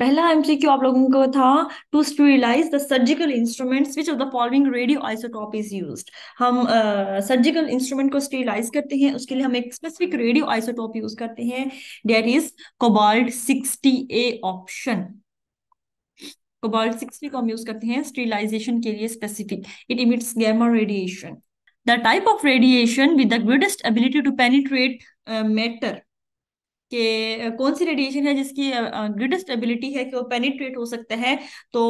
पहला एमसीक्यू आप लोगों को था to sterilize the surgical instruments which of the following radio isotope is used. हम सर्जिकल इंस्ट्रूमेंट को स्टेरिलाइज करते हैं, उसके लिए हम एक स्पेसिफिक रेडियो आइसोटोप यूज करते हैं, that is cobalt 60A option. Cobalt 60 को हम यूज करते हैं स्टेरिलाइजेशन के लिए specific. It emits gamma radiation. The type of radiation with the greatest ability to penetrate matter, कि कौन सी रेडिएशन है जिसकी ग्रेटेस्ट एबिलिटी है कि वो पेनिट्रेट हो सकता है। तो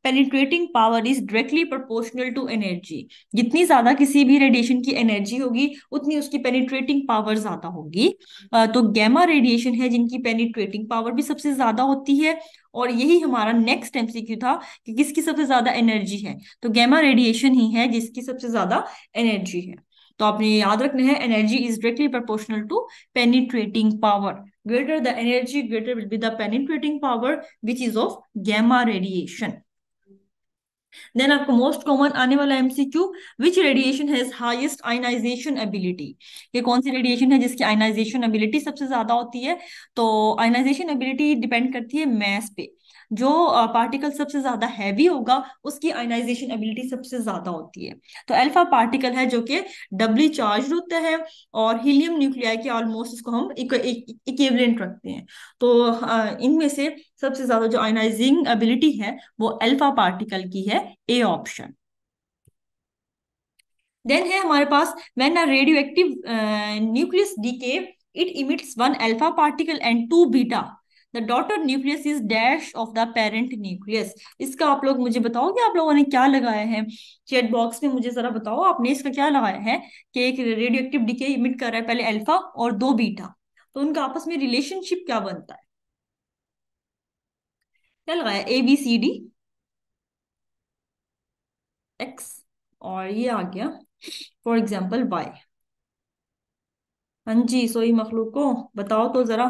penetrating power is directly proportional to energy. जितनी ज्यादा किसी भी रेडिएशन की एनर्जी होगी उतनी उसकी पेनिट्रेटिंग पावर ज्यादा होगी। तो गैमा रेडिएशन है जिनकी पेनिट्रेटिंग पावर भी सबसे ज्यादा होती है। और यही हमारा नेक्स्ट एमसीक्यू था कि किसकी सबसे ज्यादा एनर्जी है, तो गैमा रेडिएशन ही है जिसकी सबसे ज्यादा एनर्जी है। तो आपने ये याद रखना है, energy is directly proportional to penetrating power. Greater the energy, greater will be the penetrating power, which is of gamma radiation. Then आपको मोस्ट कॉमन आने वाला MCQ, which radiation has highest ionization ability. ये कौन सी radiation है जिसकी ionization ability सबसे ज्यादा होती है। तो आयनाइजेशन एबिलिटी डिपेंड करती है मैस पे। जो पार्टिकल सबसे ज्यादा हैवी होगा उसकी आयनाइजेशन एबिलिटी सबसे ज्यादा होती है। तो अल्फा पार्टिकल है जो कि डबली चार्ज होता है, और हीलियम न्यूक्लियाई के ऑलमोस्ट इसको हम इक्विवेलेंट रखते हैं। तो इनमें से सबसे ज्यादा जो आयनाइजिंग एबिलिटी है वो अल्फा पार्टिकल की है, ए ऑप्शन। देन है हमारे पास, when a radioactive nucleus decay it emits one alpha particle and two beta, the daughter nucleus is dash of the parent nucleus. इसका आप लोग मुझे बताओ कि आप लोगों ने क्या लगाया है, चैट बॉक्स में मुझे जरा बताओ आपने इसका क्या लगाया है। कि एक रेडियोएक्टिव डीके इमिट कर रहा है पहले अल्फा और दो बीटा, तो उनका आपस में रिलेशनशिप क्या बनता है। क्या लगाया, ABCD एक्स, और ये आ गया फॉर एग्जाम्पल वाई। हाँ जी, सोई मखलूको बताओ तो जरा।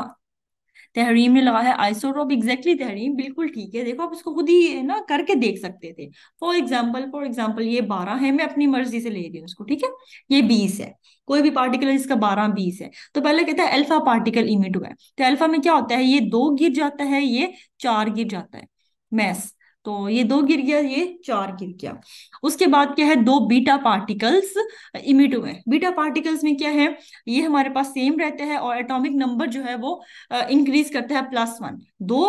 तहरीम ने लगा है आइसोटोप, एग्जैक्टली तहरीम बिल्कुल ठीक है। देखो आप इसको खुद ही ना करके देख सकते थे। फॉर एग्जाम्पल ये 12 है, मैं अपनी मर्जी से ले रही हूँ उसको, ठीक है। ये 20 है, कोई भी पार्टिकल है जिसका 12 20 है। तो पहले कहता है अल्फा पार्टिकल इमिट हुआ है, तो अल्फा में क्या होता है, ये 2 गिर जाता है, ये 4 गिर जाता है मैस। तो ये 2 गिर गया, ये 4 गिर गया। उसके बाद क्या है, दो बीटा पार्टिकल्स इमिट हुए हैं। बीटा पार्टिकल्स में क्या है, ये हमारे पास सेम रहता है और एटॉमिक नंबर जो है वो इंक्रीज करता है +1। दो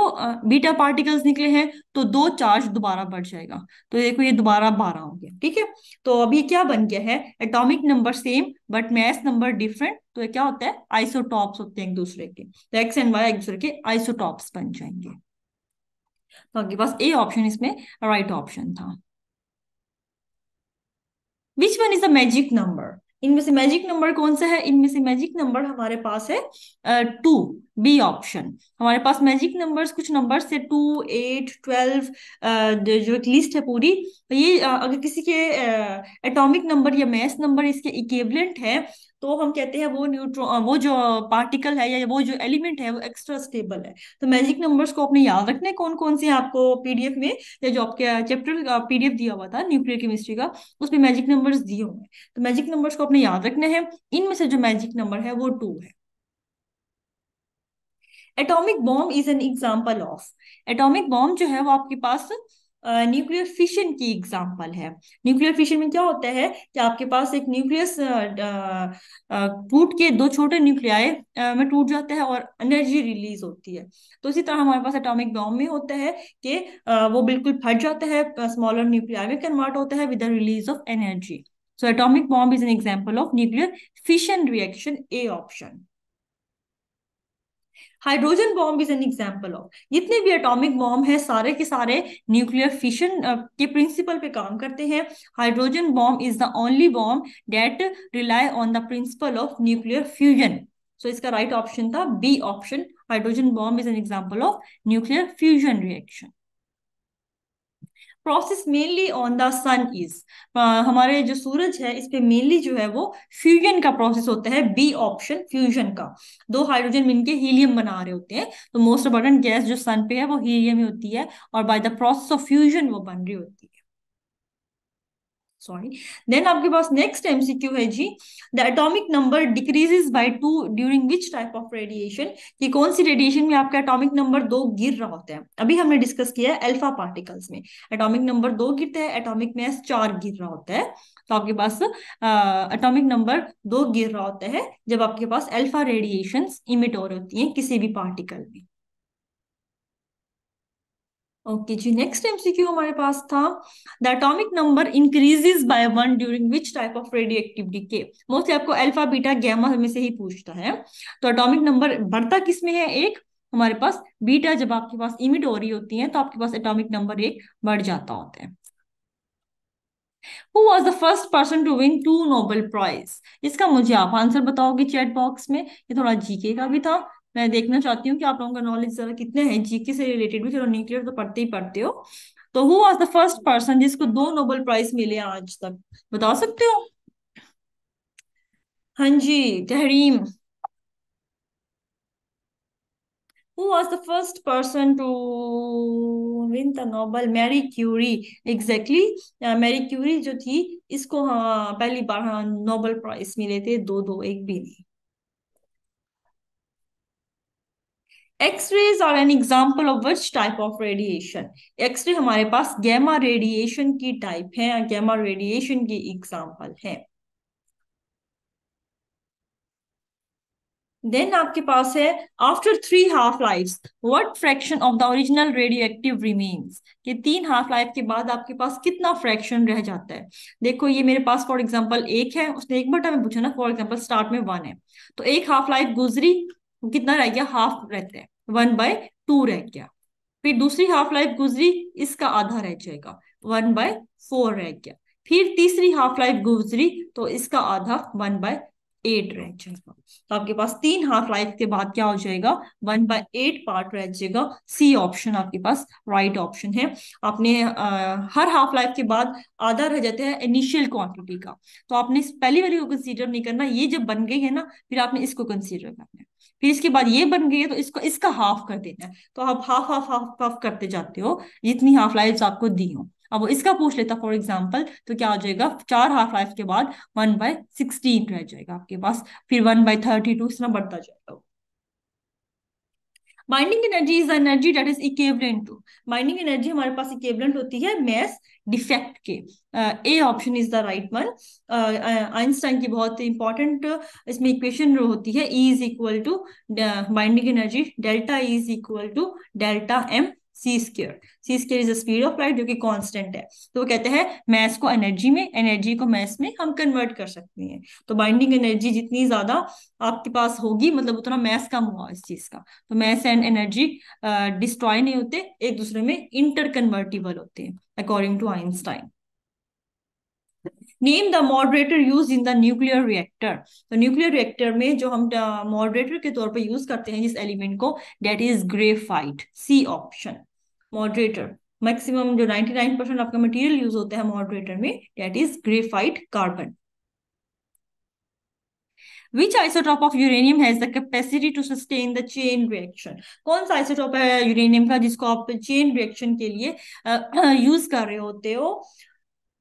बीटा पार्टिकल्स निकले हैं तो दो चार्ज दोबारा बढ़ जाएगा। तो देखो ये दोबारा 12 हो गया, ठीक है। तो अभी क्या बन गया है, atomic number same but mass number different. तो ये क्या होता है, आइसोटॉप्स होते हैं एक दूसरे के। तो एक्स एंड वाई एक दूसरे के आइसोटॉप्स बन जाएंगे। तो आपके पास ए ऑप्शन इसमें राइट ऑप्शन था। Which one is a magic number, इनमें से मैजिक नंबर कौन सा है। इनमें से मैजिक नंबर हमारे पास है 2, बी ऑप्शन। हमारे पास मैजिक नंबर्स कुछ नंबर्स से 2 8 12, जो एक लिस्ट है पूरी। ये अगर किसी के एटॉमिक नंबर या मैस नंबर इसके इक्विवेलेंट है तो हम कहते हैं वो न्यूट्रॉन, वो जो पार्टिकल है या वो जो एलिमेंट है वो एक्स्ट्रा स्टेबल है। तो मैजिक नंबर्स को अपने याद रखने कौन कौन से हैं आपको पीडीएफ में, या जो आपके चैप्टर पीडीएफ दिया हुआ था न्यूक्लियर केमिस्ट्री का, उसमें मैजिक नंबर्स दिए हुए हैं। तो मैजिक नंबर्स को अपने याद रखने हैं। इनमें से जो मैजिक नंबर है वो 2 है। Atomic bomb is an example of, atomic bomb जो है वो आपके पास न्यूक्लियर फिशन की एग्जाम्पल है। न्यूक्लियर फिशन में क्या होता है कि आपके पास एक न्यूक्लियस टूट के दो छोटे न्यूक्लियाई में टूट जाता है और एनर्जी रिलीज होती है। तो इसी तरह हमारे पास एटॉमिक बॉम्ब में होता है कि वो बिल्कुल फट जाता है, स्मॉलर न्यूक्लियाई में कन्वर्ट होता है with the release of energy. So atomic bomb is an example of nuclear fission reaction, A option. Hydrogen bomb is an example of, जितने भी एटॉमिक बॉम्ब है सारे के सारे न्यूक्लियर फिशन के प्रिंसिपल पे काम करते हैं। Hydrogen bomb is the only bomb that rely on the principle of nuclear fusion. So इसका राइट ऑप्शन था B option, hydrogen bomb is an example of nuclear fusion reaction. Process mainly on the sun is, हमारे जो सूरज है इस पे mainly जो है वो फ्यूजन का प्रोसेस होता है, बी ऑप्शन फ्यूजन का। दो हाइड्रोजन मिलके हीलियम बना रहे होते हैं, तो मोस्ट अबंडेंट गैस जो सन पे है वो हीलियम ही होती है, और by the process of fusion वो बन रही होती है। सॉरी। देन आपके पास नेक्स्ट एमसीक्यू है जी, the atomic number decreases by 2 during which type of radiation, कि कौन सी रेडिएशन में आपका एटॉमिक नंबर 2 गिर रहा होता है। अभी हमने डिस्कस किया है अल्फा पार्टिकल्स में एटॉमिक नंबर 2 गिरता है, एटॉमिक मास 4 गिर रहा होता है। तो आपके पास एटॉमिक नंबर 2 गिर रहा होता है जब आपके पास अल्फा रेडिएशंस इमिट हो रही होती हैं किसी भी पार्टिकल में। ओके जी, नेक्स्ट एमसीक्यू हमारे पास था, the atomic number increases by 1 during which type of radioactive decay. Mostly आपको अल्फा बीटा गैमा में से ही पूछता है। तो एटॉमिक नंबर बढ़ता किस में है, एक हमारे पास बीटा जब आपके पास इमिट हो रही होती है तो आपके पास एटॉमिक नंबर एक बढ़ जाता होता है। Who was the first person to win 2 Nobel prize, इसका मुझे आप आंसर बताओगे चैट बॉक्स में। ये थोड़ा जीके का भी था, मैं देखना चाहती हूँ कि आप लोगों का नॉलेज जरा कितने हैं जीके से रिलेटेड भी। चलो न्यूक्लियर तो पढ़ते ही पढ़ते हो। तो who was the first person जिसको 2 नोबेल प्राइज मिले आज तक, बता सकते हो? हाँ जी, Tahreem. Who was the first person to win the Nobel, Marie Curie. Exactly, Marie Curie जो थी इसको, हाँ पहली बार हाँ नोबेल प्राइज मिले थे, दो दो, एक भी नहीं। X-rays are an example of which type of radiation, X-ray हमारे पास गैमा रेडिएशन की टाइप है, गैमा रेडिएशन की एग्जाम्पल है। देन आपके पास है, after 3 half lives what fraction of the original radioactive remains, कि 3 हाफ लाइफ के बाद आपके पास कितना फ्रैक्शन रह जाता है। देखो ये मेरे पास फॉर एग्जांपल एक है, उसने एक बटा में पूछा ना, फॉर एग्जांपल स्टार्ट में 1 है, तो एक हाफ लाइफ गुजरी, कितना रह गया, हाफ रहता है, 1/2 रह गया। फिर दूसरी हाफ लाइफ गुजरी, इसका आधा रह जाएगा, 1/4 रह गया। फिर तीसरी हाफ लाइफ गुजरी तो इसका आधा, 1/8 रह जाएगा। तो आपके पास 3 हाफ लाइफ के बाद क्या हो जाएगा, 1/8 पार्ट रह जाएगा। सी ऑप्शन आपके पास राइट ऑप्शन है। आपने हर हाफ लाइफ के बाद आधा रह जाता है इनिशियल क्वांटिटी का, तो आपने इस पहली वाली को कंसीडर नहीं करना, ये जब बन गई है ना फिर आपने इसको कंसीडर करना है। फिर इसके बाद ये बन गई है तो इसको इसका हाफ कर देना है, तो आप हाफ हाफ हाफ हाफ करते जाते हो जितनी हाफ लाइफ आपको दी हो। अब वो इसका पूछ लेता फॉर एग्जाम्पल, तो क्या हो जाएगा, 4 हाफ लाइफ के बाद 1/16 रह जाएगा आपके पास, फिर 1/32, इस तरह बढ़ता जाएगा। Binding energy is energy that is equivalent to, binding energy हमारे पास इक्विवेलेंट होती है मास डिफेक्ट के। A option is the right one. Einstein की बहुत इंपॉर्टेंट इसमें इक्वेशन जो होती है, E is equal to binding energy delta E is equal to delta M C square. C square is the speed of light जो कि constant है। तो वो कहते हैं मैस को एनर्जी में, एनर्जी को मैस में हम कन्वर्ट कर सकते हैं। तो बाइंडिंग एनर्जी जितनी ज्यादा आपके पास होगी मतलब उतना मैस कम हुआ इस चीज का। तो मैस एंड एनर्जी डिस्ट्रॉय नहीं होते, एक दूसरे में इंटर कन्वर्टिबल होते हैं according to Einstein. Name the moderator use in the nuclear reactor, तो न्यूक्लियर रिएक्टर में जो हम मॉडरेटर के तौर पर यूज करते हैं जिस एलिमेंट को, that is graphite. C option moderator, maximum जो 99% आपका मटेरियल यूज होता है मॉडरेटर में, that is graphite carbon. Which isotope of uranium has the capacity to sustain the chain reaction, कौन सा आइसोटॉप है यूरेनियम का जिसको आप चेन रिएक्शन के लिए यूज कर रहे होते हो?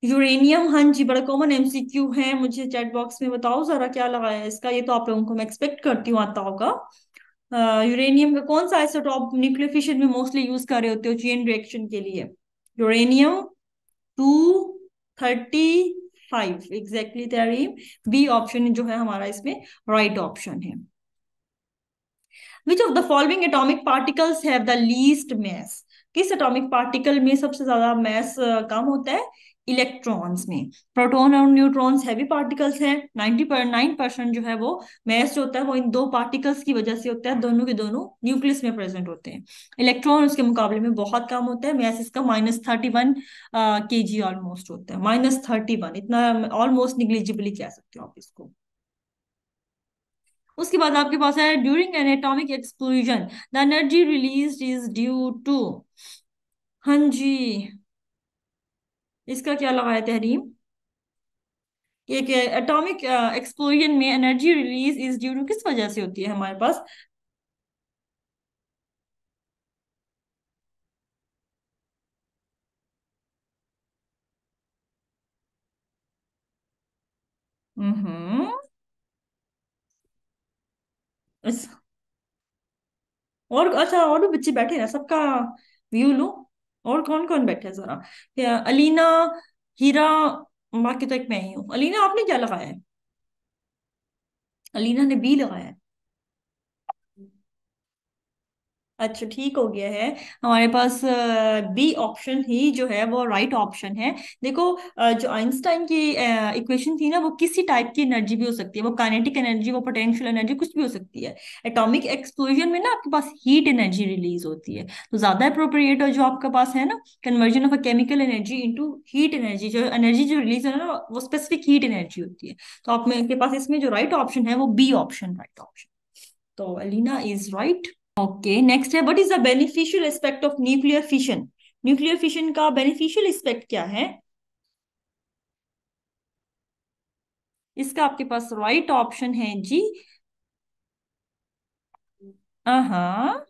यूरेनियम, हाँ जी, बड़ा कॉमन एमसीक्यू है, मुझे चैट बॉक्स में बताओ जरा क्या लगा है इसका, ये तो आप लोगों को मैं एक्सपेक्ट करती हूँ आता होगा। यूरेनियम का कौन सा आइसोटॉप न्यूक्लियर फिशन में मोस्टली यूज कर रहे होते हो चेन रिएक्शन के लिए? Uranium 235, exactly Tahreem, B option जो है हमारा इसमें राइट ऑप्शन है। Which of the following atomic particles have the least mass, किस एटॉमिक पार्टिकल में सबसे ज्यादा मास कम होता है? इलेक्ट्रॉन्स में। प्रोटॉन और न्यूट्रॉन्स हैवी पार्टिकल्स हैं, 99% जो है वो मास जो होता है वो इन दो पार्टिकल्स की वजह से होता है, दोनों के दोनों न्यूक्लियस में प्रेजेंट होते हैं। इलेक्ट्रॉन उसके मुकाबले में बहुत कम होता है, मास इसका -31 kg ऑलमोस्ट होता है, -31, इतना ऑलमोस्ट निग्लिजिबली कह सकते हो आप इसको। उसके बाद आपके पास है, during an atomic explosion the energy release is due to, हाँ जी, इसका क्या लगा है तहरीम? एक एटॉमिक एक्सप्लोजन में energy release is due to किस वजह से होती है हमारे पास? हम्म। इस- और अच्छा, और भी बच्चे बैठे हैं, सबका व्यू लो। और कौन कौन बैठे है जरा? अलीना, हीरा, बाकी तो एक मैं ही हूँ। अलीना, आपने क्या लगाया है? अलीना ने बी लगाया है। अच्छा, ठीक हो गया है। हमारे पास बी ऑप्शन ही जो है वो राइट ऑप्शन है। देखो, जो आइंस्टाइन की इक्वेशन थी ना, वो किसी टाइप की एनर्जी भी हो सकती है, वो काइनेटिक एनर्जी, वो पोटेंशियल एनर्जी, कुछ भी हो सकती है। एटॉमिक एक्सप्लोजन में ना आपके पास हीट एनर्जी रिलीज होती है, तो ज्यादा अप्रोप्रिएट जो आपके पास है ना, conversion of a chemical energy into heat energy, जो एनर्जी जो रिलीज है ना, वो स्पेसिफिक हीट एनर्जी होती है। तो आप में के पास इसमें जो राइट ऑप्शन है वो बी ऑप्शन राइट ऑप्शन। तो Alina is right. Okay, next है, what is the beneficial aspect of nuclear fission? Nuclear fission का बेनिफिशियल एस्पेक्ट क्या है? इसका आपके पास राइट ऑप्शन है जी। हाँ,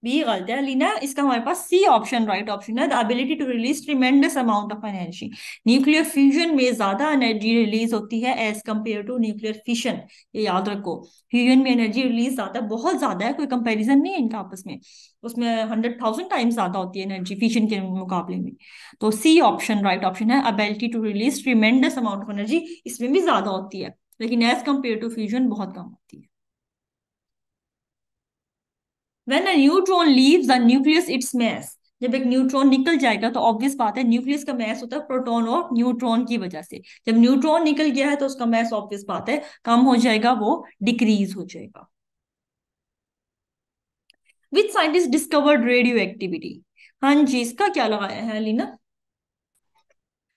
बी गलत है लीना, इसका हमारे पास सी ऑप्शन राइट ऑप्शन है, the ability to release tremendous amount of energy. Nuclear fusion में ज्यादा एनर्जी रिलीज होती है as compare to nuclear fission. ये याद रखो, फ्यूजन में एनर्जी रिलीज ज्यादा, बहुत ज्यादा है, कोई कंपैरिजन नहीं है इनका आपस में। उसमें 100,000 टाइम्स ज्यादा होती है एनर्जी फिशन के मुकाबले में। तो सी ऑप्शन राइट ऑप्शन है, ability to release tremendous amount of energy, इसमें भी ज्यादा होती है, लेकिन एज कंपेयर टू फ्यूजन बहुत कम होती है। When a neutron leaves the nucleus its mass, जब एक न्यूट्रॉन निकल जाएगा तो ऑब्वियस बात है, न्यूक्लियस का मैस होता है प्रोटॉन और न्यूट्रॉन की वजह से। जब न्यूट्रॉन निकल गया है तो उसका मैस ऑब्वियस बात है कम हो जाएगा, वो डिक्रीज हो जाएगा। Which scientist discovered radioactivity? हाँ जी, इसका क्या लगाया है Alina?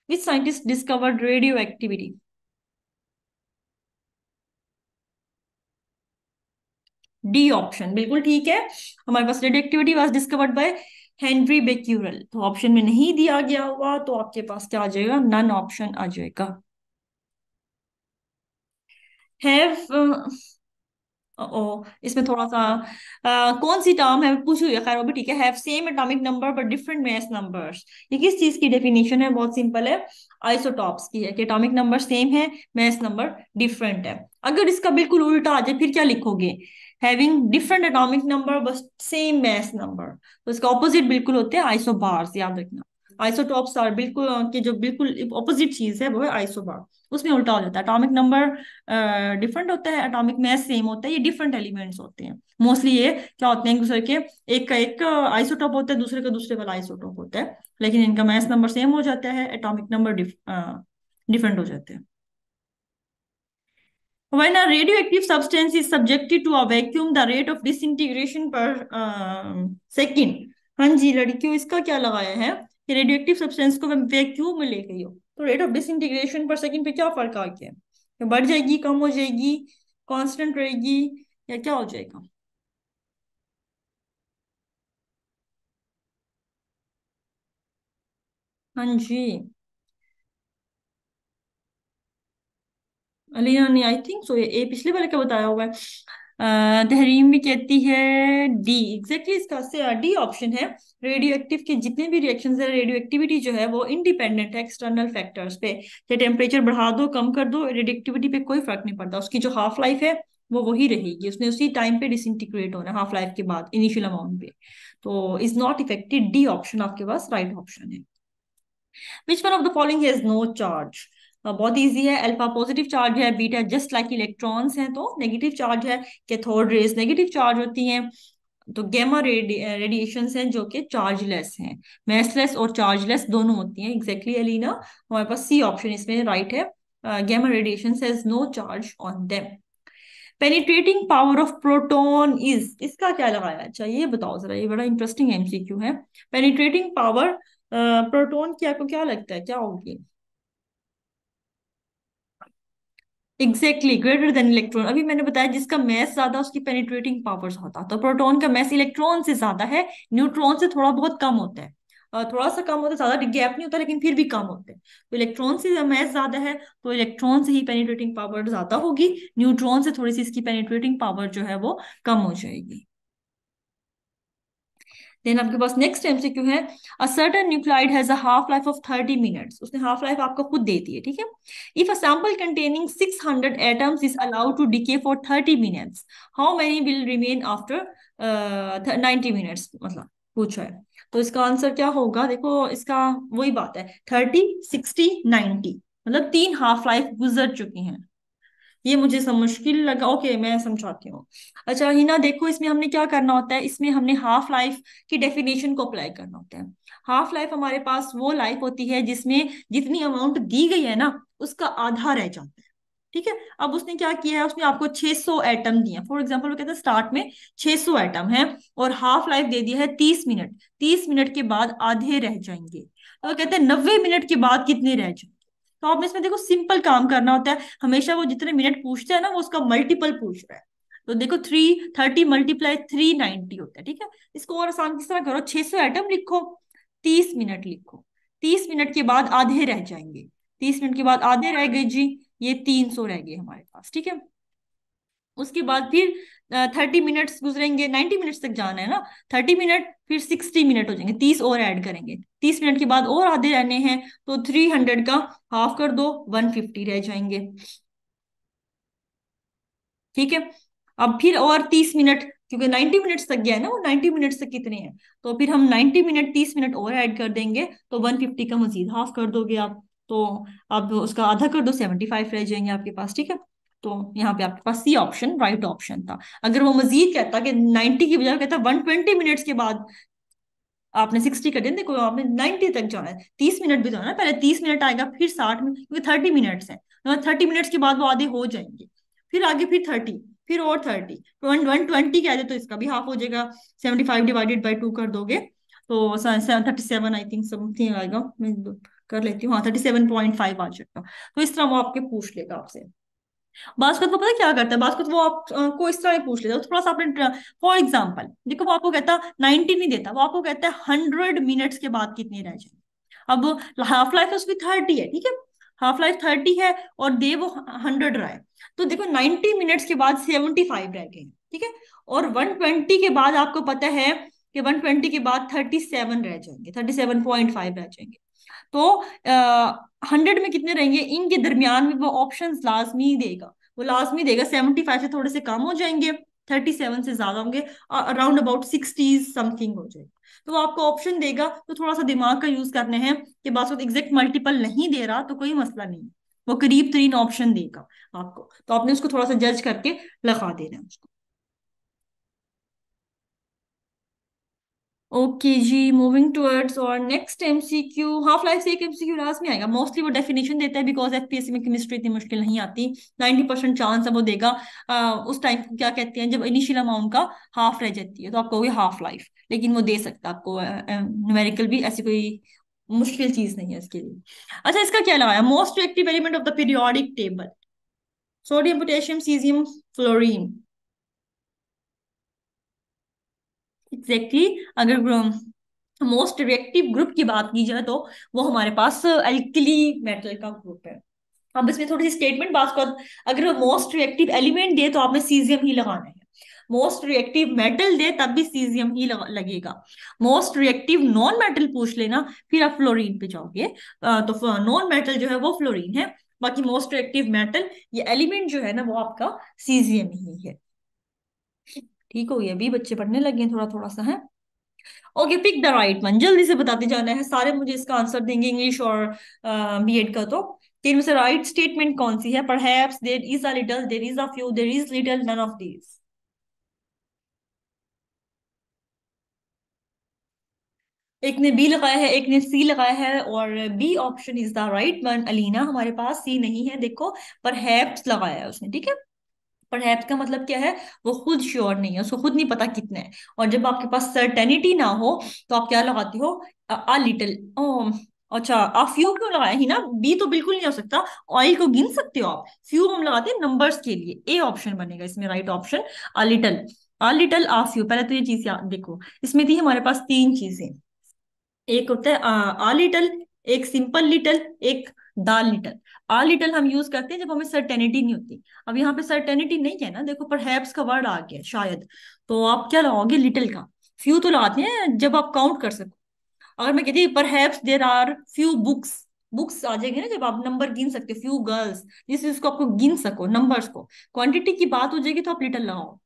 Which scientist discovered radioactivity? D option बिल्कुल ठीक है। हमारे पास radioactivity was discovered by Henri Becquerel, तो ऑप्शन में नहीं दिया गया हुआ, तो आपके पास क्या आ जाएगा? नन ऑप्शन आ जाएगा। हैव, ओ, इसमें थोड़ा सा कौन सी टर्म है पूछी हुई है, खैर वो भी ठीक है। Have same atomic number but different mass numbers, ये किस चीज की डेफिनेशन है? बहुत सिंपल है, आइसोटॉप्स की है, कि एटॉमिक नंबर सेम है, मास नंबर डिफरेंट है। अगर इसका बिल्कुल उल्टा आ जाए फिर क्या लिखोगे? Having different atomic number but same mass number, तो इसका ऑपोजिट बिल्कुल होते हैं आइसोबार्स, याद रखना। आइसोटॉप्स आर बिल्कुल कि जो बिल्कुल ऑपोजिट चीज है वो है आइसोबार, उसमें उल्टा हो जाता है। एटॉमिक नंबर डिफरेंट होता है, एटॉमिक मास सेम होता है, ये डिफरेंट एलिमेंट्स होते हैं मोस्टली। ये क्या होते हैं एक दूसरे के, एक का एक आइसोटोप होता है, दूसरे का दूसरे वाला आइसोटोप होता है, लेकिन इनका मास नंबर सेम हो जाता है, एटॉमिक नंबर डिफरेंट हो जाते हैं। When a radioactive substance is subjected to a vacuum, the rate of disintegration per second। हाँ जी लड़कियों, इसका क्या लगाया है कि रेडियोएक्टिव सब्सटेंस को वैक्यूम में ले गई हो तो रेट ऑफ डिसइंटीग्रेशन पर सेकंड पे क्या फर्क आ गया? ये बढ़ जाएगी, कम हो जाएगी, कांस्टेंट रहेगी, या क्या हो जाएगा? हाँ जी, अलीना ने आई थिंक सो ये पिछले वाले का बताया हुआ है। तहरीम भी कहती है डी, एग्जैक्टली इसका से डी ऑप्शन है। रेडियो एक्टिव के जितने भी रिएक्शंस है, रेडियो एक्टिविटी जो है वो इंडिपेंडेंट है एक्सटर्नल फैक्टर्स पे। चाहे टेम्परेचर बढ़ा दो कम कर दो, रेडियो एक्टिविटी पे कोई फर्क नहीं पड़ता, उसकी जो हाफ लाइफ है वो वही रहेगी, उसने उसी टाइम पे डिसइंटीग्रेट होना है हाफ लाइफ के बाद इनिशियल अमाउंट पे। तो is not affected, D option आपके पास राइट ऑप्शन है। Which one of the following has no charge? बहुत इजी है, अल्फा पॉजिटिव चार्ज है, बीटा जस्ट लाइक इलेक्ट्रॉन्स हैं तो नेगेटिव चार्ज है, कैथोड रेज नेगेटिव चार्ज होती हैं, तो गैमा रेडिएशन हैं जो कि चार्जलेस हैं। मैसलेस और चार्जलेस दोनों होती हैं, एग्जैक्टली अलीना, हमारे पास सी ऑप्शन इसमें राइट है। Gamma radiation has no charge on them. Penetrating power of proton is, इसका क्या लगाया? अच्छा ये बताओ जरा, ये बड़ा इंटरेस्टिंग एमसीक्यू है। पेनिट्रेटिंग पावर प्रोटॉन की आपको क्या लगता है क्या होगी? एग्जैक्टली ग्रेटर देन इलेक्ट्रॉन, अभी मैंने बताया जिसका मैस ज्यादा उसकी पेनिट्रेटिंग पावर ज्यादा, तो प्रोटॉन का मैस इलेक्ट्रॉन से ज्यादा है, न्यूट्रॉन से थोड़ा बहुत कम होता है। थोड़ा सा कम होता है, ज्यादा गैप नहीं होता लेकिन फिर भी कम होते हैं। तो इलेक्ट्रॉन से मैस ज्यादा है, तो इलेक्ट्रॉन से ही पेनिट्रेटिंग पावर ज्यादा होगी, न्यूट्रॉन से थोड़ी सी इसकी पेनिट्रेटिंग पावर जो है वो कम हो जाएगी। देन आपके पास नेक्स्ट एमसीक्यू है, a certain nuclide has a half life of 30 minutes. उसने हाफ लाइफ आपको खुद दे दी है, ठीक है। If a sample containing 600 atoms is allowed to decay for 30 minutes, how many will remain after 90 minutes, मतलब पूछा है। तो इसका आंसर क्या होगा, देखो इसका वही बात है, 30, 60, 90, मतलब 3 हाफ लाइफ गुजर चुकी हैं। ये मुझे सब मुश्किल लगा, ओके मैं समझाती हूँ। अच्छा हिना देखो, इसमें हमने क्या करना होता है, इसमें हमने हाफ लाइफ की डेफिनेशन को अप्लाई करना होता है। हाफ लाइफ हमारे पास वो लाइफ होती है जिसमें जितनी अमाउंट दी गई है ना उसका आधा रह जाता है, ठीक है। अब उसने क्या किया है, उसने आपको 600 एटम दिए, फॉर एग्जाम्पल वो कहते हैं स्टार्ट में 600 एटम है और हाफ लाइफ दे दिया है 30 मिनट, 30 मिनट के बाद आधे रह जाएंगे। तो वो कहते हैं 90 मिनट के बाद कितने रह जाएंगे। तो आप इसमें देखो सिंपल काम करना होता है, हमेशा वो जितने मिनट पूछते हैं ना वो उसका मल्टीपल पूछ रहा है। तो देखो 330 × 390 होता है, ठीक है। इसको और आसान किस तरह करो, 600 एटम लिखो, 30 मिनट लिखो, 30 मिनट के बाद आधे रह जाएंगे, 30 मिनट के बाद आधे रह गए जी, ये 300 रह गए हमारे पास, ठीक है। उसके बाद फिर 30 मिनट्स गुजरेंगे, 90 मिनट्स तक जाना है ना, 30 मिनट फिर 60 मिनट हो जाएंगे, 30 और ऐड करेंगे, 30 मिनट के बाद और आधे रहने हैं, तो 300 का हाफ कर दो, 150 रह जाएंगे, ठीक है। अब फिर और 30 मिनट, क्योंकि 90 मिनट्स तक गया है ना, वो 90 मिनट्स तक कितने हैं, तो फिर हम 90 मिनट 30 मिनट और ऐड कर देंगे, तो 150 का मजीद हाफ कर दोगे आप, तो आप उसका आधा कर दो, 75 रह जाएंगे आपके पास, ठीक है। तो यहाँ पे आपके पास सी ऑप्शन राइट ऑप्शन था। अगर वो मजीद कहता कि 90 की बजाय कहता 120 मिनट्स के बाद आपने 60 कर दिया, देखो आपने 90 तक जाना है, 30 मिनट भी जाना है, पहले 30 मिनट आएगा फिर 60 मिनट, क्योंकि 30 मिनट्स है, 30 मिनट्स के बाद वो आधे हो जाएंगे, फिर आगे फिर 30, फिर और 30, 120 कह दे तो इसका भी हाफ हो जाएगा, 75 डिवाइडेड बाई 2 कर दोगे तो 37 आई थिंक समथिंग आएगा, मैं कर लेती हूँ, हाँ 37.5 आ जाएगा। तो इस तरह वो आपके पूछ लेगा आपसे। बास्केट को पता है क्या करता है, बास्केट वो आपको इस तरह पूछ लेता है, थोड़ा सा आपने, फॉर एग्जाम्पल देखो वो आपको कहता है 90 नहीं देता, वो आपको कहता है 100 मिनट्स के बाद कितने रह जाएंगे। अब हाफ लाइफ उसकी 30 है, ठीक है, हाफ लाइफ 30 है और दे वो 100 रहा है, तो देखो 90 मिनट्स के बाद 75 रह गए, ठीक है। और 120 के बाद आपको पता है कि 120 के बाद 37 रह जाएंगे, 37.5 रह जाएंगे, तो 100 में कितने रहेंगे, इनके दरमियान में वो ऑप्शन लाजमी देगा, वो लाजमी देगा 75 से थोड़े से कम हो जाएंगे, 37 से ज्यादा होंगे, अराउंड अबाउट 60 समथिंग हो जाएगा। तो वो आपको ऑप्शन देगा, तो थोड़ा सा दिमाग का यूज करने हैं कि बात एग्जैक्ट मल्टीपल नहीं दे रहा तो कोई मसला नहीं, वो करीब तरीन ऑप्शन देगा आपको, तो आपने उसको थोड़ा सा जज करके लगा देना है उसको। ओके जी, मूविंग टुवर्ड्स और नेक्स्ट एमसीक्यू, हाफ लाइफ से एक एमसीक्यू लास्ट में आएगा, मोस्टली वो डेफिनेशन देता है, बिकॉज एफपीएससी में केमिस्ट्री इतनी मुश्किल नहीं आती, 90% चांस है वो देगा। उस टाइम को क्या कहते हैं जब इनिशियल अमाउंट का हाफ रह जाती है, तो आपको कहोगे हाफ लाइफ, लेकिन वो दे सकता है आपको न्यूमेरिकल भी, ऐसी कोई मुश्किल चीज नहीं है इसके लिए। अच्छा इसका क्या लगाया, most reactive element of the periodic table, sodium potassium caesium fluorine, exactly अगर मोस्ट रिएक्टिव ग्रुप की बात की जाए तो वो हमारे पास एल्कली मेटल का ग्रुप है। अब इसमें थोड़ी सी स्टेटमेंट बात कर, अगर मोस्ट रिएक्टिव एलिमेंट दे तो आपने सीजियम ही लगाना है, मोस्ट रिएक्टिव मेटल दे तब भी सीजियम ही लगेगा, मोस्ट रिएक्टिव नॉन मेटल पूछ लेना फिर आप फ्लोरीन पे जाओगे, तो नॉन मेटल जो है वो फ्लोरीन है, बाकी मोस्ट रिएक्टिव मेटल ये एलिमेंट जो है ना वो आपका सीजियम ही है। ठीक हो गया, अभी बच्चे पढ़ने लगे हैं थोड़ा थोड़ा सा है। Okay pick the right one, जल्दी से बताते जाना है, सारे मुझे इसका आंसर देंगे इंग्लिश और बीएड का, तो तीन से राइट स्टेटमेंट कौन सी है, perhaps, there is a little, there is a few, there is little, none of these. एक ने बी लगाया है, एक ने सी लगाया है, और B option is the right one. Alina हमारे पास सी नहीं है, देखो परहैप्स लगाया है उसने, ठीक है। परहैप्स का मतलब क्या है, वो खुद श्योर नहीं है, उसको खुद नहीं पता कितना है, और जब आपके पास सर्टेनिटी ना हो तो आप क्या लगाती हो, अ लिटिल। ओ अच्छा, आप फ्यू क्यों लगाए ही ना, बी तो बिल्कुल नहीं हो सकता, ऑयल को गिन सकते हो आप, फ्यू हम लगाते हैं नंबर्स के लिए, ए ऑप्शन बनेगा इसमें right option, a little, a little uh few. पहले तो ये चीज देखो, इसमें थी हमारे पास तीन चीजें, एक होता है आ लिटल, एक सिंपल लिटल, एक द लिटल। आ लिटल हम यूज करते हैं जब हमें सर्टेनिटी नहीं होती, अब यहाँ पे सर्टेनिटी नहीं है ना, देखो परहैप्स का वर्ड आ गया शायद, तो आप क्या लगाओगे लिटिल का, फ्यू तो लगाते हैं जब आप काउंट कर सको। अगर मैं कहती perhaps there are few books, books आ जाएंगे ना जब आप नंबर गिन सकते हो, फ्यू गर्ल्स, जिस उसको आपको गिन सको नंबर्स को। क्वांटिटी की बात हो जाएगी तो आप लिटिल लगाओ।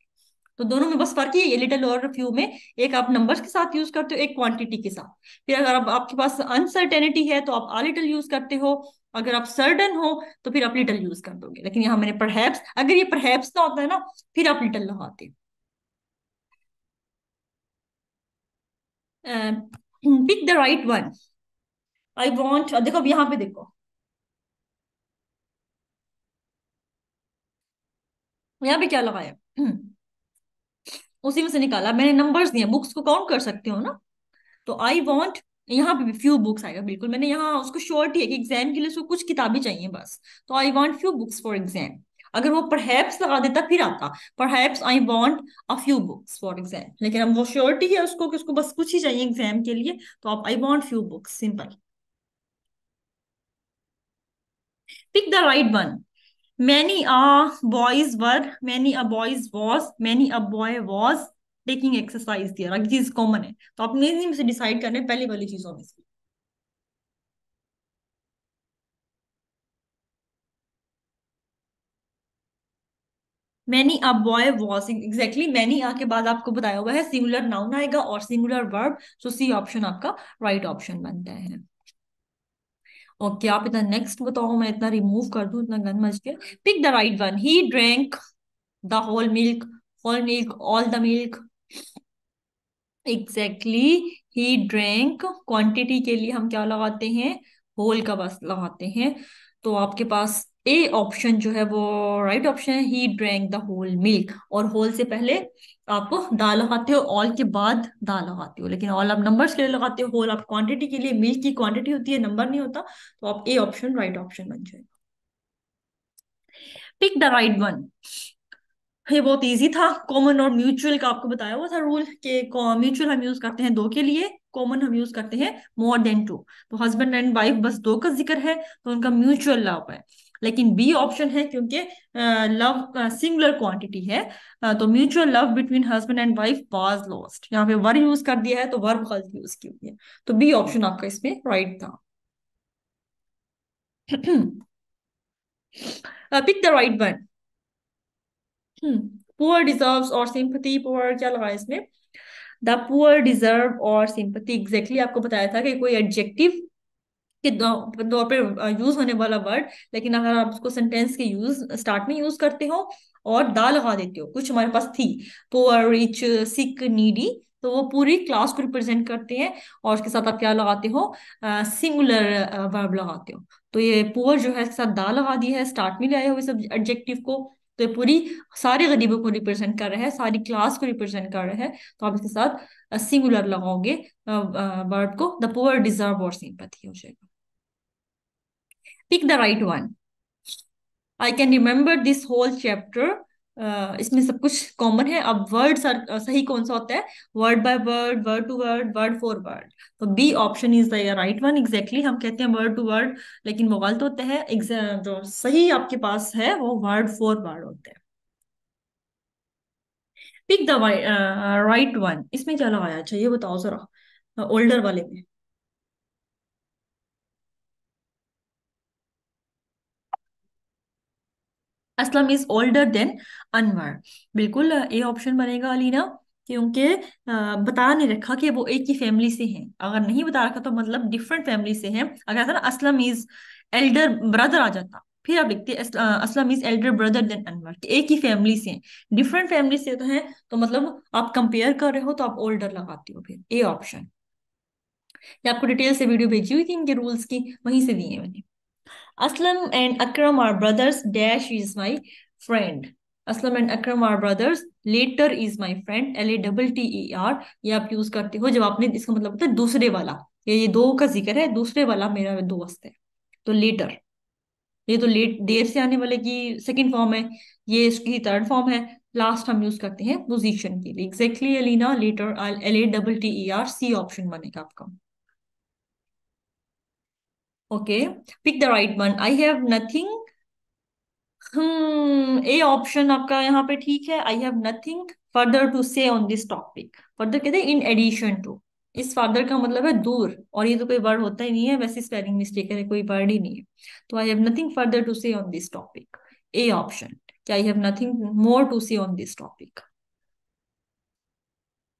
तो दोनों में बस फर्क ही है, ये लिटिल और फ्यू में, एक आप नंबर्स के साथ यूज करते हो, एक क्वांटिटी के साथ। फिर अगर आप आपके पास अनसर्टेनिटी है तो आप आ लिटिल यूज करते हो। अगर आप सर्टन हो तो फिर आप लिटिल यूज कर दोगे। लेकिन यहाँ मैंने परहैप्स, अगर ये परहैप्स ना होता है ना, फिर आप लिटिल लगाते। Pick the right one. I want, देखो अब यहाँ पे देखो, यहाँ पे क्या लगाया उसी में से निकाला मैंने, नंबर्स दिए, बुक्स को काउंट कर सकते हो ना। तो आई वॉन्ट, यहाँ पे भी फ्यू बुक्स आएगा बिल्कुल, मैंने यहाँ उसको श्योरिटी है कि एग्जाम के लिए उसको कुछ किताबें चाहिए बस। तो आई want few books for exam. अगर वो परहैप्स लगा देता फिर आता, perhaps I want a few books for exam, लेकिन अब वो श्योरिटी है उसको कि उसको बस कुछ ही चाहिए एग्जाम के लिए, तो आप I want few books, simple. Pick the right one. Many a boys were, many a boys was, many a boy was taking exercise there। अगली चीज कॉमन है, तो अपने इन्हीं में से डिसाइड करने पहली वाली चीजों में से। Many a boy was, exactly many a के बाद आपको बताया हुआ है सिंगुलर नाउन आएगा और सिंगुलर वर्ब, सो सी ऑप्शन आपका राइट ऑप्शन बनता है। ओके, आप इतना नेक्स्ट बताओ, मैं इतना रिमूव कर दूं, इतना गन मच गया। Pick the right one. He drank the whole milk, all the milk. Exactly, he drank, quantity के लिए हम क्या लगाते हैं, होल का बस लगाते हैं। तो आपके पास ए ऑप्शन जो है वो राइट ऑप्शन है, he drank the whole milk. और होल से पहले आप दा लगाते हो, ऑल के बाद दा लगाते हो, लेकिन ऑल आप नंबर्स के लिए लगाते हो, होल आप क्वांटिटी के लिए, मिल्क की क्वांटिटी होती है, नंबर नहीं होता। तो आप ए ऑप्शन राइट ऑप्शन बन जाएगा। Pick the right one. ये बहुत इजी था, कॉमन और म्यूचुअल का आपको बताया हुआ था रूल कि म्यूचुअल हम यूज करते हैं दो के लिए, कॉमन हम यूज करते हैं मोर देन टू। तो हस्बैंड एंड वाइफ बस दो का जिक्र है तो उनका म्यूचुअल लव है। लेकिन बी ऑप्शन है क्योंकि लव सिंगुलर क्वांटिटी है, तो mutual love between husband and wife was lost. यहाँ पे वर्ब यूज कर दिया है तो वर्ब गलत यूज की हुई है। तो बी ऑप्शन आपका इसमें राइट था। Pick the right one. Poor deserves our sympathy, poor क्या लगा है इसमें, the poor deserve our sympathy, exactly आपको बताया था कि कोई एडजेक्टिव के तौर पे यूज होने वाला वर्ड, लेकिन अगर आप उसको सेंटेंस के यूज स्टार्ट में यूज करते हो और दा लगा देते हो, कुछ हमारे पास थी, पुअर, रिच, सिक, नीडी, तो वो पूरी क्लास को रिप्रेजेंट करते हैं। और उसके साथ आप क्या लगाते हो, सिंगुलर वर्ब लगाते हो। तो ये पुअर जो है इसके साथ दा लगा दिया है, स्टार्ट में ले आए हुए सब एडजेक्टिव को। तो ये पूरी सारे गरीबों को रिप्रेजेंट कर रहा है, सारी क्लास को रिप्रेजेंट कर रहा है। तो आप इसके साथ सिंगुलर लगाओगे वर्ड को, the poor deserve our sympathy हो जाएगा। Pick the right one. I can remember this whole chapter. इसमें सब कुछ कॉमन है। अब वर्ड सही कौन सा होता है, word by word, word to word, word for word. तो B option is the right one, exactly हम कहते हैं वर्ड टू वर्ड, लेकिन वो गलत होता है। जो सही आपके पास है वो वर्ड फॉर वर्ड होता है। पिक द राइट वन, इसमें क्या लगाया, अच्छा ये बताओ जरा, ओल्डर वाले में। Aslam is older than Anwar, बिल्कुल ए ऑप्शन बनेगा अलीना, क्योंकि बता नहीं रखा कि वो एक ही फैमिली से हैं। अगर नहीं बता रखा तो मतलब डिफरेंट फैमिली से हैं। अगर था ना असलम इज एल्डर ब्रदर आ जाता, फिर आप लिखते Aslam is elder brother than Anwar, कि एक ही फैमिली से हैं। डिफरेंट फैमिली से तो हैं, तो मतलब आप कंपेयर कर रहे हो तो आप ओल्डर लगाते हो, फिर ए ऑप्शन। ये आपको डिटेल से वीडियो भेजी हुई थी इनके रूल्स की, वहीं से दिए मैंने। Aslam and Akram are brothers. Dash is my friend. Aslam and Akram are brothers. Later is my friend. LATTER ये आप यूज करते हो जब आपने, इसका मतलब होता है दूसरे वाला, ये दो का जिक्र है, दूसरे वाला मेरा दोस्त है। तो लेटर, ये तो लेट, देर से आने वाले की सेकंड फॉर्म है, ये इसकी थर्ड फॉर्म है। लास्ट हम यूज करते हैं पोजीशन के लिए। Exactly Alina, letter, LATTER, C option बनेगा आपका। Okay, pick the right one. I have nothing A option आपका यहाँ पे ठीक है। I have nothing further to say on this topic. Further कहते हैं इन एडिशन टू। इस फर्दर का मतलब है दूर, और ये तो कोई वर्ड होता ही नहीं है, वैसे स्पेलिंग मिस्टेक है, कोई वर्ड ही नहीं है। तो I have nothing further to say on this topic, A option. क्या I have nothing more to say on this topic.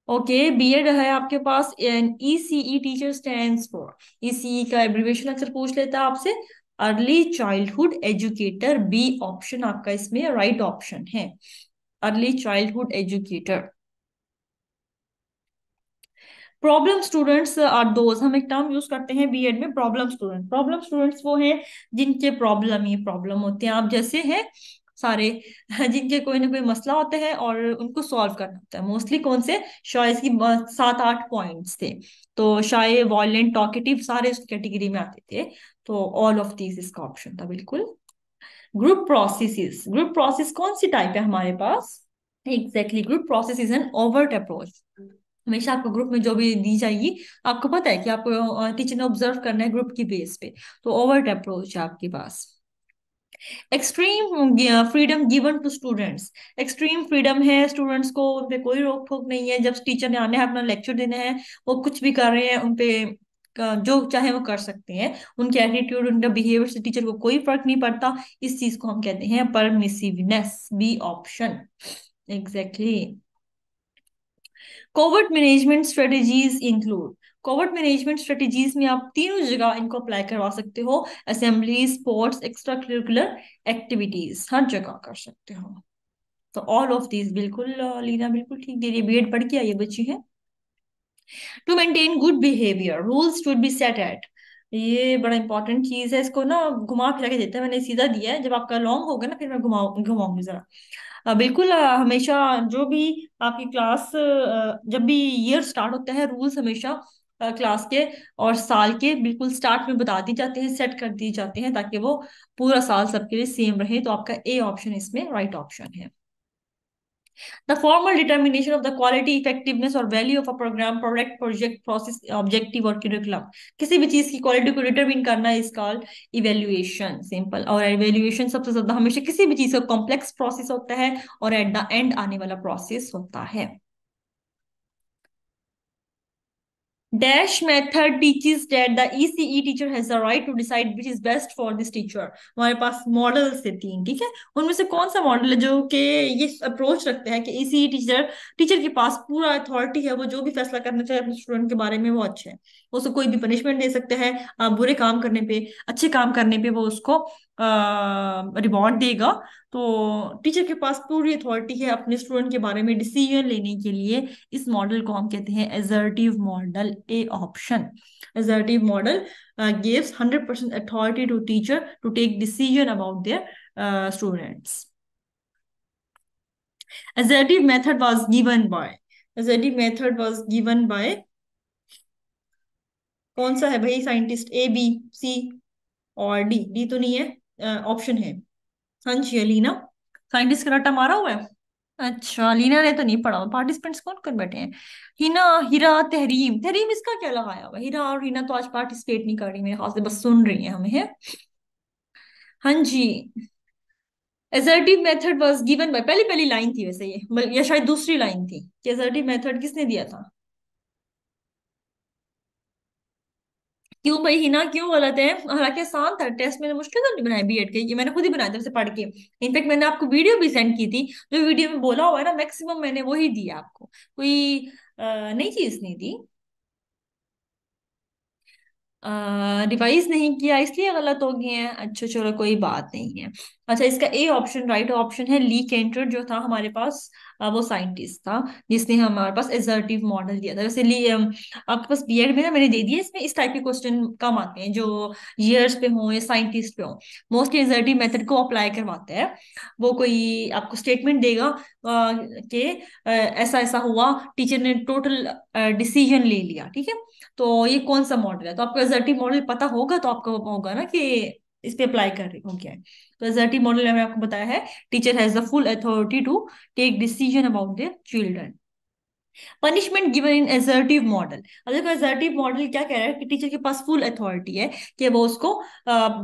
Okay, BEd है आपके पास। An ECE teacher stands for, ECE का एब्रिविएशन अक्सर पूछ लेता है आपसे। Early childhood educator, B option आपका इसमें राइट ऑप्शन है। Early childhood educator. Problem students are those, हम एक टर्म यूज करते हैं बीएड में, प्रॉब्लम स्टूडेंट। प्रॉब्लम स्टूडेंट्स वो हैं जिनके प्रॉब्लम ही प्रॉब्लम होते हैं, आप जैसे हैं सारे जिनके कोई ना कोई मसला होता है और उनको सॉल्व करना होता है। मोस्टली कौन से, शायद की 7-8 पॉइंट्स थे, तो शायद वॉयलेंट टॉकेटिव सारे उस कैटेगरी में आते थे। तो ऑल ऑफ दीज इसका ऑप्शन था बिल्कुल। ग्रुप प्रोसेसेस, ग्रुप प्रोसेस कौन सी टाइप है हमारे पास। Exactly, group process is an overt approach. हमेशा आपको ग्रुप में जो भी दी जाएगी, आपको पता है कि आपको टीचर ने ऑब्जर्व करना है ग्रुप की बेस पे, तो ओवर्ट अप्रोच है आपके पास। Extreme freedom given to students, extreme freedom है स्टूडेंट्स को, उन पे कोई रोक टोक नहीं है। जब टीचर ने आने हैं अपना लेक्चर देना है, वो कुछ भी कर रहे हैं, उन पे जो चाहे वो कर सकते हैं। उनके एटीट्यूड, उनका बिहेवियर से टीचर को कोई फर्क नहीं पड़ता। इस चीज को हम कहते हैं permissiveness, B option. Exactly. Covid management strategies include, covid management strategies में आप तीनों जगह इनको अप्लाई करवा सकते हो। Assembly, sports, extracurricular activities, हर जगह कर सकते हो। तो ऑल ऑफ दीज बिल्कुल लीना बिल्कुल ठीक दे रही है, बीएड पढ़ के आई है बच्ची है। To maintain good behaviour rules should be set at, ये बड़ा इंपॉर्टेंट चीज है, इसको ना घुमा फिरा के देता है, मैंने सीधा दिया है, जब आपका लॉन्ग होगा ना फिर मैं घुमाऊंगी जरा। बिल्कुल हमेशा जो भी आपकी क्लास जब भी ईयर स्टार्ट होता है, रूल्स हमेशा क्लास के और साल के बिल्कुल स्टार्ट में बता दी जाते हैं, सेट कर दिए जाते हैं, ताकि वो पूरा साल सबके लिए सेम रहे। तो आपका ए ऑप्शन इसमें राइट ऑप्शन है। The formal determination of the quality, effectiveness और value of a program, product, project, process, objective और curriculum, किसी भी चीज की क्वालिटी को डिटरमिन करना इज कॉल्ड इवेल्युएशन। सिंपल। और इवेल्युएशन सबसे ज्यादा हमेशा किसी भी चीज का कॉम्प्लेक्स प्रोसेस होता है और एट द एंड आने वाला प्रोसेस होता है। Dash method teaches that the ECE teacher has the right to decide which is best for this teacher। हमारे पास मॉडल्स है तीन, ठीक है। उनमें से कौन सा मॉडल है जो कि ये अप्रोच रखते हैं कि ECE टीचर, टीचर के पास पूरा अथॉरिटी है, वो जो भी फैसला करना चाहे अपने स्टूडेंट के बारे में वो अच्छा है। वो उसको कोई भी पनिशमेंट दे सकते हैं, बुरे काम करने पे, अच्छे काम करने पे वो उसको रिवॉर्ड देगा। तो टीचर के पास पूरी अथॉरिटी है अपने स्टूडेंट के बारे में डिसीजन लेने के लिए। इस मॉडल को हम कहते हैं assertive model, A option. assertive model gives 100% authority to teacher to take decision about their students। assertive method was given by, assertive method was given by कौन सा है भाई साइंटिस्ट, ए, बी, सी और डी। डी तो नहीं है, ऑप्शन है। हाँ जी अलीना, साइंटिस्ट का रट्टा मारा हुआ है। अच्छा, लीना ने तो नहीं पढ़ा। पार्टिसिपेंट्स कौन कौन बैठे हैं। हिना, हीरा, तहरीम। तहरीम इसका क्या लगाया हुआ है। हीरा और हिना तो आज पार्टिसिपेट नहीं कर रही मेरे ख्याल से, बस सुन रही है हमें है। हाँ जी। assertive method was given by, पहली पहली लाइन थी वैसे ये, या शायद दूसरी लाइन थी कि assertive मेथड किसने दिया था। क्यों भाई हिना, क्यों गलत है। हालांकि आसान था, टेस्ट मैंने मुश्किल तो नहीं बनाया बीएड के, ये मैंने खुद ही बनाया था उसे पढ़ के। इनफेक्ट मैंने आपको वीडियो भी सेंड की थी, जो वीडियो में बोला हुआ है ना मैक्सिमम मैंने वही दिया आपको, कोई नई चीज नहीं दी। रिवाइज नहीं किया इसलिए गलत हो गए हैं। अच्छा चलो कोई बात नहीं है। अच्छा, इसका ए ऑप्शन राइट ऑप्शन है। ली केंटर जो था हमारे पास, वो साइंटिस्ट था जिसने हमारे पास एसर्टिव मॉडल दिया था। वैसे ली आपके पास बीएड में ना मैंने दे दिया, इसमें इस टाइप के क्वेश्चन कम आते हैं जो ईयर्स पे हो या साइंटिस्ट पे हो। मोस्टली एसर्टिव मेथड को अप्लाई करवाते हैं। वो कोई आपको स्टेटमेंट देगा कि ऐसा ऐसा हुआ, टीचर ने टोटल डिसीजन ले लिया, ठीक है। तो ये कौन सा मॉडल है, तो आपको एसर्टिव मॉडल पता होगा तो आपको होगा ना कि इस पे अप्लाई कर रही हो क्या है। तो एसर्टिव मॉडल मैंने आपको बताया है, teacher has the full authority to take decision about their children. Punishment given in assertive model. अब देखो असर्टिव मॉडल क्या कह रहा है कि टीचर के पास फुल अथॉरिटी है कि वो उसको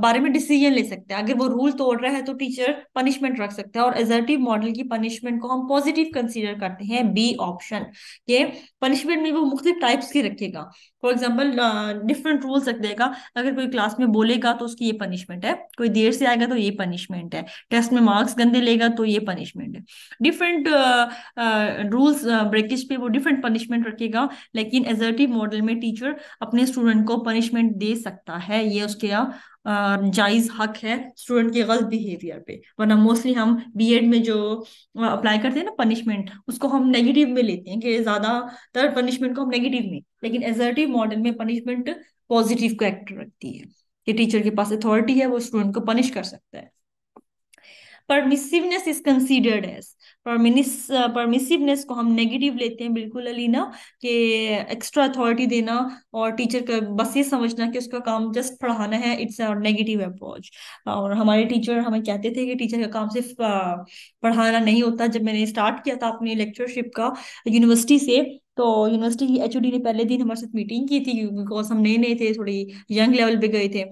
बारे में डिसीजन ले सकते हैं। अगर वो रूल तोड़ रहा है तो टीचर पनिशमेंट रख सकता है। और असर्टिव मॉडल की पनिशमेंट को हम पॉजिटिव कंसीडर करते हैं, बी ऑप्शन के। पनिशमेंट में वो मुख्तलिफ टाइप्स की रखेगा। फॉर एग्जाम्पल डिफरेंट रूल्स रख देगा। अगर कोई क्लास में बोलेगा तो उसकी ये पनिशमेंट है, कोई देर से आएगा तो ये पनिशमेंट है, टेस्ट में मार्क्स गंदे लेगा तो ये पनिशमेंट है। डिफरेंट रूल्स ब्रेकेज पे वो डिफरेंट पनिशमेंट रखेगा। लेकिन एजर्टिव मॉडल में टीचर अपने स्टूडेंट को पनिशमेंट दे सकता है, ये उसके जायज हक है स्टूडेंट के गलत बिहेवियर पे। वरना मोस्टली हम बीएड में जो अप्लाई करते हैं ना पनिशमेंट, उसको हम नेगेटिव में लेते हैं कि ज्यादातर पनिशमेंट को हम नेगेटिव में, लेकिन एजर्टिव मॉडल में पनिशमेंट पॉजिटिव कैरेक्टर रखती है कि टीचर के पास अथॉरिटी है, वो स्टूडेंट को पनिश कर सकता है। परमिसिवनेस इज कंसीडर्ड एज, परमिसिवनेस को हम नेगेटिव लेते हैं बिल्कुल अलीना, कि एक्स्ट्रा अथॉरिटी देना और टीचर का बस ये समझना कि उसका काम जस्ट पढ़ाना है, इट्स अ नेगेटिव अप्रोच। और हमारे टीचर हमें कहते थे कि टीचर का काम सिर्फ पढ़ाना नहीं होता। जब मैंने स्टार्ट किया था अपनी लेक्चरशिप का यूनिवर्सिटी से, तो यूनिवर्सिटी की एचओडी ने पहले दिन हमारे साथ मीटिंग की थी, बिकॉज हम नए नए थे, थोड़ी यंग लेवल पे गए थे।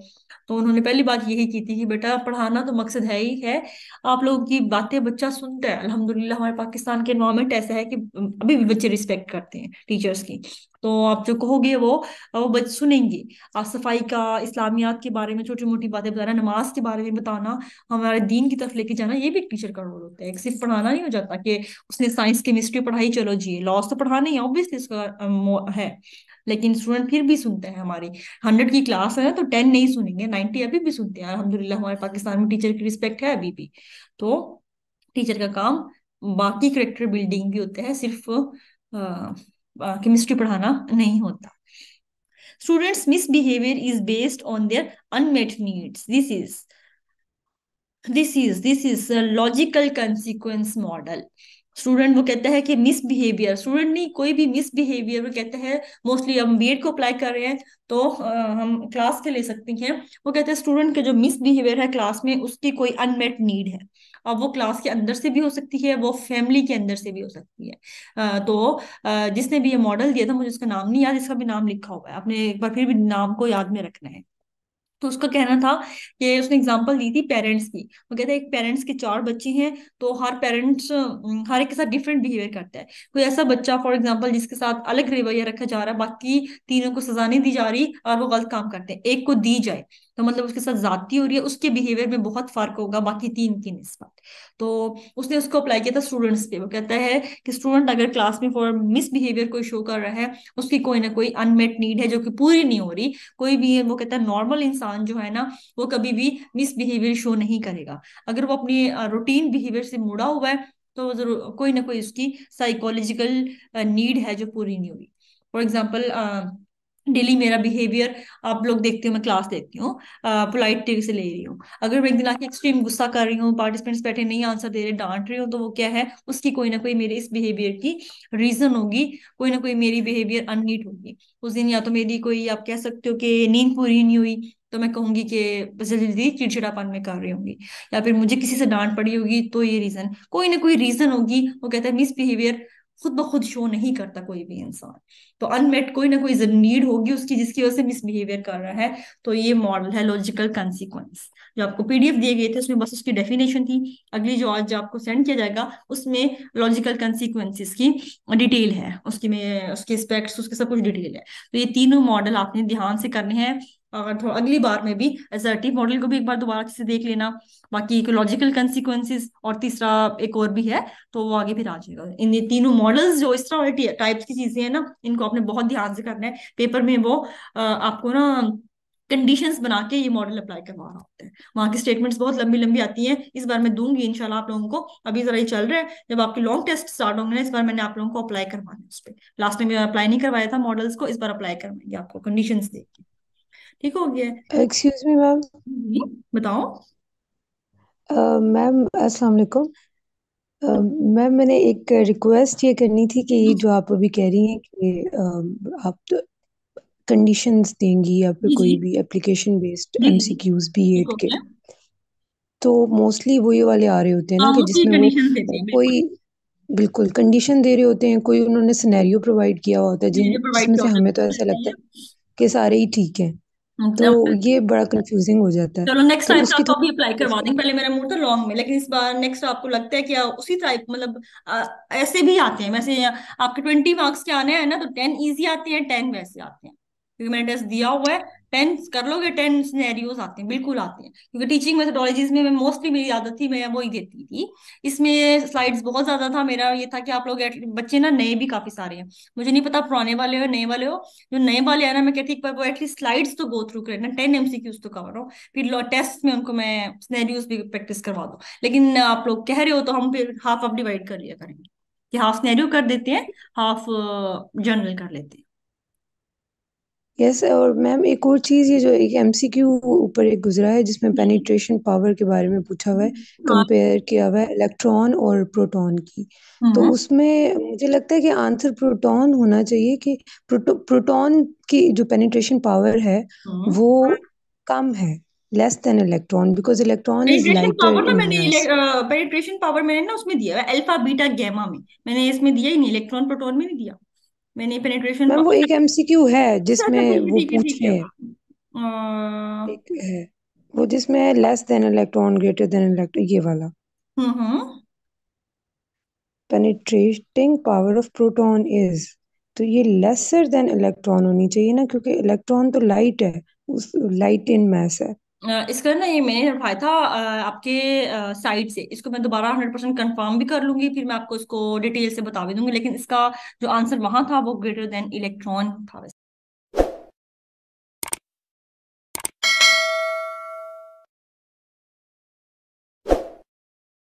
तो उन्होंने पहली बात यही की थी कि बेटा पढ़ाना तो मकसद है ही है, आप लोगों की बातें बच्चा सुनता है। अल्हम्दुलिल्लाह हमारे पाकिस्तान के एनवायरनमेंट ऐसा है कि अभी भी बच्चे रिस्पेक्ट करते हैं टीचर्स की। तो आप जो कहोगे वो बच्चे सुनेंगे। आप सफाई का, इस्लामियात के बारे में छोटी मोटी बातें बताना, नमाज के बारे में बताना, हमारे दीन की तरफ लेके जाना, ये भी एक टीचर का रोल होता है। सिर्फ पढ़ाना नहीं हो जाता कि उसने साइंस केमिस्ट्री पढ़ाई चलो जी, लॉस तो पढ़ाना ही ऑब्वियसली उसका है। लेकिन स्टूडेंट फिर भी सुनते हैं हमारी। 100 की क्लास है ना तो 10 नहीं सुनेंगे, 90 अभी भी सुनते हैं। अल्हम्दुलिल्लाह हमारे पाकिस्तान में टीचर की रिस्पेक्ट है अभी भी। तो टीचर का काम बाकी करेक्टर बिल्डिंग भी होता है, सिर्फ केमिस्ट्री पढ़ाना नहीं होता। Students misbehaviour is based on their unmet needs. This is logical consequence model. Student वो कहता है कि मिसबिहेवियर, स्टूडेंट नहीं कोई भी मिसबिहेवियर वो कहता है। मोस्टली हम बीएड को अप्लाई कर रहे हैं तो हम क्लास के ले सकते हैं। वो कहते हैं स्टूडेंट के जो मिसबिहेवियर है क्लास में, उसकी कोई अनमेट नीड है। अब वो क्लास के अंदर से भी हो सकती है, वो फैमिली के अंदर से भी हो सकती है। जिसने भी ये मॉडल दिया था, मुझे उसका नाम नहीं याद, इसका भी नाम लिखा हुआ है, आपने एक बार फिर भी नाम को याद में रखना है। तो उसका कहना था कि उसने एग्जांपल दी थी पेरेंट्स की। वो कहता है एक पेरेंट्स के 4 बच्चे हैं, तो हर पेरेंट्स हर एक के साथ डिफरेंट बिहेवियर करता है। कोई ऐसा बच्चा फॉर एग्जांपल जिसके साथ अलग रवैया रखा जा रहा है, बाकी तीनों को सजा नहीं दी जा रही और वो गलत काम करते हैं, एक को दी जाए तो मतलब उसके साथ ज्यादती हो रही है, उसके बिहेवियर में बहुत फर्क होगा बाकी 3 की निस्बत। तो उसने उसको अप्लाई किया था स्टूडेंट्स पे। वो कहता है कि स्टूडेंट अगर क्लास में फॉर मिसबिहेवियर कोई शो कर रहा है, उसकी कोई ना कोई अनमेट नीड है जो कि पूरी नहीं हो रही। कोई भी है, वो कहता है नॉर्मल इंसान जो है ना, वो कभी भी मिसबिहेवियर शो नहीं करेगा। अगर वो अपनी रूटीन बिहेवियर से मुड़ा हुआ है तो जरूर कोई ना कोई उसकी साइकोलॉजिकल नीड है जो पूरी नहीं हुई। फॉर एग्जाम्पल डेली मेरा बिहेवियर, आप लोग देखते हो मैं क्लास देखती हूँ, पोलाइट वे से ले रही हूँ। अगर मैं एक दिन आके एक्सट्रीम गुस्सा कर रही हूँ, पार्टिसिपेंट्स बैठे नहीं आंसर दे रहे, डांट रही हूँ, तो वो क्या है, उसकी कोई ना कोई मेरे इस बिहेवियर की रीजन होगी। कोई ना कोई मेरी बिहेवियर अननीट होगी उस दिन। या तो मेरी कोई, आप कह सकते हो कि नींद पूरी नहीं हुई, तो मैं कहूंगी कि बस जल्दी जल्दी चिड़चिड़ापन में कर रही होंगी। या फिर मुझे किसी से डांट पड़ी होगी, तो ये रीजन, कोई ना कोई रीजन होगी। वो कहता है मिसबिहेवियर खुद ब खुद शो नहीं करता कोई भी इंसान, तो अनमेट कोई ना कोई नीड होगी उसकी जिसकी वजह से मिसबिहेवियर कर रहा है। तो ये मॉडल है लॉजिकल कंसीक्वेंस। जो आपको पीडीएफ दिए गए थे उसमें बस उसकी डेफिनेशन थी। अगली जो आज आपको सेंड किया जाएगा उसमें लॉजिकल कंसीक्वेंसेस की डिटेल है, उसकी में उसके एस्पेक्ट्स, उसके सब कुछ डिटेल है। तो ये तीनों मॉडल आपने ध्यान से करने हैं। अगर थोड़ा अगली बार में भी असर्टिव मॉडल को भी एक बार दोबारा से देख लेना। बाकी इकोलॉजिकल कंसिक्वेंसेस और तीसरा एक और भी है, तो वो आगे फिर आ जाएगा। इन ये तीनों मॉडल्स जो इस तरह टाइप्स की चीजें हैं ना, इनको आपने बहुत ध्यान से करना है। पेपर में वो आपको ना कंडीशंस बना के ये मॉडल अप्लाई करवा रहा होता है। वहां की स्टेटमेंट्स बहुत लंबी लंबी आती हैं, इस बार मैं दूंगी इंशाल्लाह आप लोगों को। अभी जरा ये चल रहा है, जब आपके लॉन्ग टेस्ट स्टार्ट होंगे ना, इस बार मैंने आप लोगों को अप्लाई करवाना है उस पर। लास्ट में अप्लाई नहीं करवाया था मॉडल्स को, इस बार अप्लाई करवाएंगे आपको कंडीशंस देख के। ठीक हो गया है? Excuse me ma'am. बताओ। मैम अस्सलाम वालेकुम। मैम मैंने एक रिक्वेस्ट ये करनी थी कि ये जो आप अभी कह रही हैं कि आप कंडीशंस देंगी या फिर जी जी कोई भी एप्लीकेशन बेस्ड जी जी जी। एमसीक्यूज ठीक बीएड हो के, गया। तो मोस्टली वो ये वाले आ रहे होते हैं हाँ ना कि मोस्टली जिसमें वो कंडीशंस देते हैं कोई बिल्कुल। बिल्कुल कंडीशन दे रहे होते हैं, कोई उन्होंने सिनेरियो प्रोवाइड किया होता है ये प्रोवाइड जिसमें किया से होता हमें तो ऐसा लगता है है। कि सारे ही ठीक हैं। तो अब ये बड़ा कंफ्यूजिंग हो जाता है। चलो नेक्स्ट तो टाइम से उसकी आपको अभी थोड़ी अप्लाई करवा देंगे। पहले मेरा मूड था लॉन्ग में, लेकिन इस बार नेक्स्ट आपको लगता है कि उसी टाइप मतलब ऐसे भी आते हैं वैसे। आपके 20 मार्क्स के आने हैं ना, तो 10 इजी आते हैं, 10 वैसे आते हैं, क्योंकि मैंने टेस्ट दिया हुआ है। 10 कर लोगे, 10 सिनेरियोज आते हैं, बिल्कुल आते हैं, क्योंकि टीचिंग मेथोडोलॉजीज में मैं मोस्टली, मेरी आदत थी, मैं वही देती थी। इसमें स्लाइड्स बहुत ज्यादा था, मेरा ये था कि आप लोग बच्चे ना नए भी काफी सारे हैं, मुझे नहीं पता पुराने वाले हो नए वाले हो। जो नए वाले हैं ना, मैं कहती पर वो एटलीस्ट स्लाइड्स तो गो थ्रू करें ना, 10 MCQs तो कवर हो, फिर टेस्ट में उनको मैं सिनेरियोज भी प्रैक्टिस करवा दूं। लेकिन आप लोग कह रहे हो तो हम फिर हाफ हाफ डिवाइड कर लिया करेंगे, कि हाफ सिनेरियो कर देते हैं, हाफ जनरल कर लेते हैं। यस। और मैम एक और चीज़, ये जो एक एमसीक्यू ऊपर एक गुजरा है जिसमें पेनिट्रेशन पावर के बारे में पूछा हुआ है, हाँ। कंपेयर किया हुआ है इलेक्ट्रॉन और प्रोटॉन की। तो हम्म। उसमें मुझे लगता है कि आंसर प्रोटॉन होना चाहिए कि प्रोटॉन की जो पेनिट्रेशन पावर है हम्म। वो कम है, less than electron, because electron is penetration lighter power ना इन मैंने मास। पेनिट्रेशन पावर मैंने ना उसमें दिया है अल्फा बीटा गैमा में, मैंने इसमें दिया ही नहीं, इलेक्ट्रॉन प्रोटॉन में नहीं दिया मैंने पेनिट्रेशन। मैम वो एक एमसीक्यू है अच्छा अच्छा, जिसमें वो ठीक है पूछ ठीक है। रहे हैं, एक है वो जिसमें less than electron greater than electron, ये वाला हम्म। Penetrating power of proton is, तो ये लेसर देन इलेक्ट्रॉन होनी चाहिए ना, क्योंकि इलेक्ट्रॉन तो लाइट है, उस लाइट इन मैस है। इसका ना ये मैंने उठाया था आपके साइट से, इसको मैं दोबारा 100% कंफर्म भी कर लूंगी, फिर मैं आपको इसको डिटेल से बता भी दूंगी, लेकिन इसका जो आंसर वहां था वो ग्रेटर देन इलेक्ट्रॉन था।